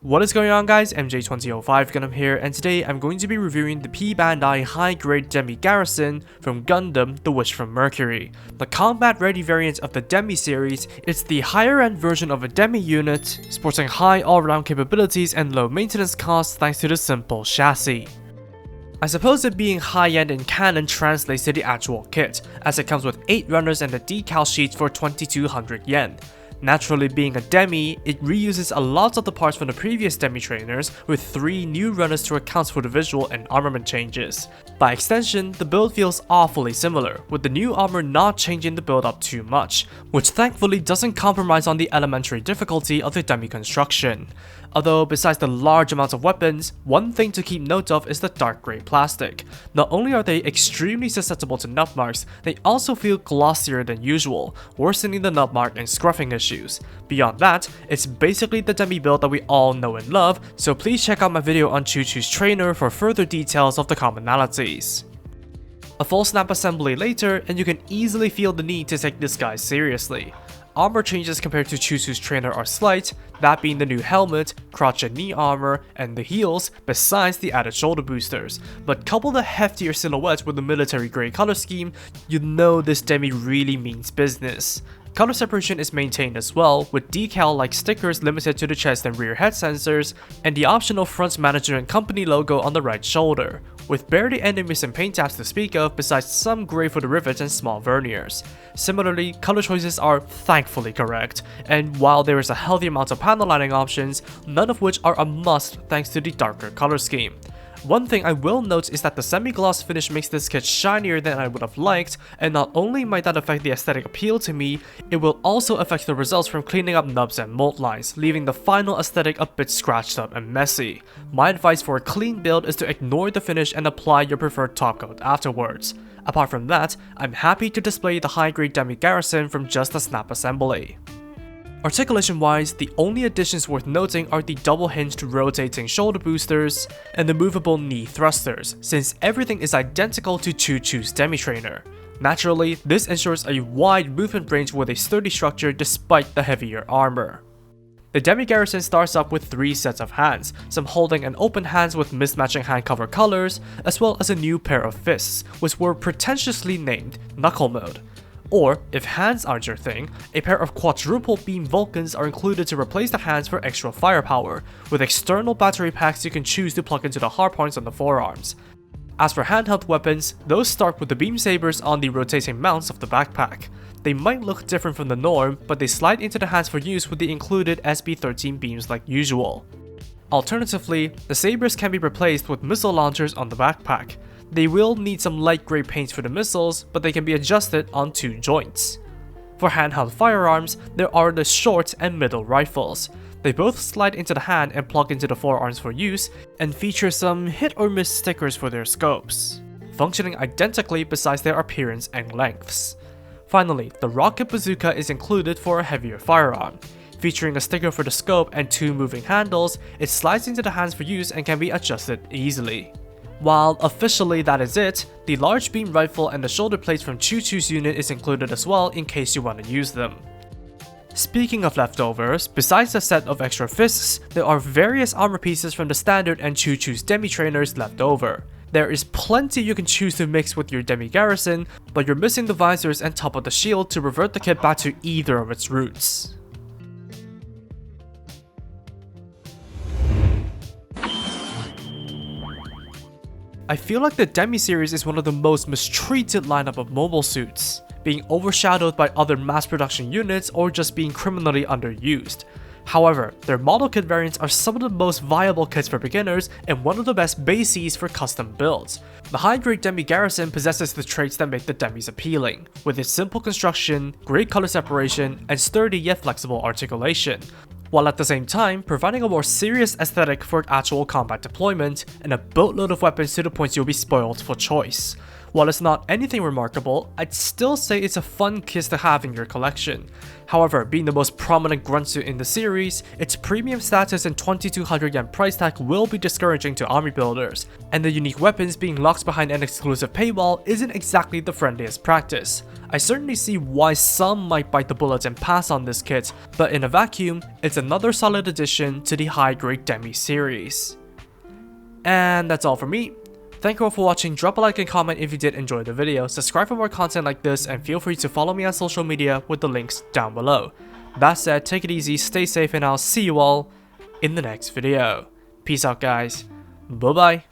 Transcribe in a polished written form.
What is going on guys, MJ2005 Gundam here, and today I'm going to be reviewing the P-Bandai high-grade Demi Garrison from Gundam The Wish from Mercury. The combat-ready variant of the Demi series, it's the higher-end version of a Demi unit, sporting high all-round capabilities and low maintenance costs thanks to the simple chassis. I suppose it being high-end in canon translates to the actual kit, as it comes with 8 runners and a decal sheet for 2200 yen. Naturally, being a Demi, it reuses a lot of the parts from the previous Demi trainers, with 3 new runners to account for the visual and armament changes. By extension, the build feels awfully similar, with the new armor not changing the build up too much, which thankfully doesn't compromise on the elementary difficulty of the Demi construction. Although, besides the large amounts of weapons, one thing to keep note of is the dark grey plastic. Not only are they extremely susceptible to nut marks, they also feel glossier than usual, worsening the nut mark and scruffing issues. Beyond that, it's basically the Demi build that we all know and love, so please check out my video on Chuchu's trainer for further details of the commonalities. A full snap assembly later, and you can easily feel the need to take this guy seriously. Armor changes compared to Chuchu's trainer are slight, that being the new helmet, crotch and knee armor, and the heels, besides the added shoulder boosters. But couple the heftier silhouette with the military grey color scheme, you know this Demi really means business. Color separation is maintained as well, with decal-like stickers limited to the chest and rear head sensors, and the optional front manager and company logo on the right shoulder, with barely any missing paint tabs to speak of besides some grey for the rivets and small verniers. Similarly, color choices are thankfully correct, and while there is a healthy amount of panel lighting options, none of which are a must thanks to the darker color scheme. One thing I will note is that the semi-gloss finish makes this kit shinier than I would have liked, and not only might that affect the aesthetic appeal to me, it will also affect the results from cleaning up nubs and mold lines, leaving the final aesthetic a bit scratched up and messy. My advice for a clean build is to ignore the finish and apply your preferred top coat afterwards. Apart from that, I'm happy to display the high-grade Demi Garrison from just a snap assembly. Articulation-wise, the only additions worth noting are the double-hinged rotating shoulder boosters and the movable knee thrusters, since everything is identical to Chuchu's Demi trainer. Naturally, this ensures a wide movement range with a sturdy structure despite the heavier armor. The Demi Garrison starts up with 3 sets of hands, some holding and open hands with mismatching hand cover colors, as well as a new pair of fists, which were pretentiously named Knuckle Mode. Or, if hands aren't your thing, a pair of quadruple beam Vulcans are included to replace the hands for extra firepower, with external battery packs you can choose to plug into the hardpoints on the forearms. As for handheld weapons, those start with the beam sabers on the rotating mounts of the backpack. They might look different from the norm, but they slide into the hands for use with the included SB13 beams like usual. Alternatively, the sabers can be replaced with missile launchers on the backpack. They will need some light grey paint for the missiles, but they can be adjusted on 2 joints. For handheld firearms, there are the short and middle rifles. They both slide into the hand and plug into the forearms for use, and feature some hit or miss stickers for their scopes, functioning identically besides their appearance and lengths. Finally, the rocket bazooka is included for a heavier firearm. Featuring a sticker for the scope and 2 moving handles, it slides into the hands for use and can be adjusted easily. While officially that is it, the large beam rifle and the shoulder plates from Chuchu's unit is included as well in case you want to use them. Speaking of leftovers, besides the set of extra fists, there are various armor pieces from the standard and Chuchu's Demi trainers left over. There is plenty you can choose to mix with your Demi Garrison, but you're missing the visors and top of the shield to revert the kit back to either of its roots. I feel like the Demi series is one of the most mistreated lineup of mobile suits, being overshadowed by other mass production units or just being criminally underused. However, their model kit variants are some of the most viable kits for beginners and one of the best bases for custom builds. The high-grade Demi Garrison possesses the traits that make the Demis appealing, with its simple construction, great color separation, and sturdy yet flexible articulation, while at the same time providing a more serious aesthetic for actual combat deployment and a boatload of weapons to the point you'll be spoiled for choice. While it's not anything remarkable, I'd still say it's a fun kit to have in your collection. However, being the most prominent grunt suit in the series, its premium status and 2200 yen price tag will be discouraging to army builders, and the unique weapons being locked behind an exclusive paywall isn't exactly the friendliest practice. I certainly see why some might bite the bullet and pass on this kit, but in a vacuum, it's another solid addition to the high-grade Demi series. And that's all from me. Thank you all for watching, drop a like and comment if you did enjoy the video, subscribe for more content like this, and feel free to follow me on social media with the links down below. That said, take it easy, stay safe, and I'll see you all in the next video. Peace out guys, bye bye.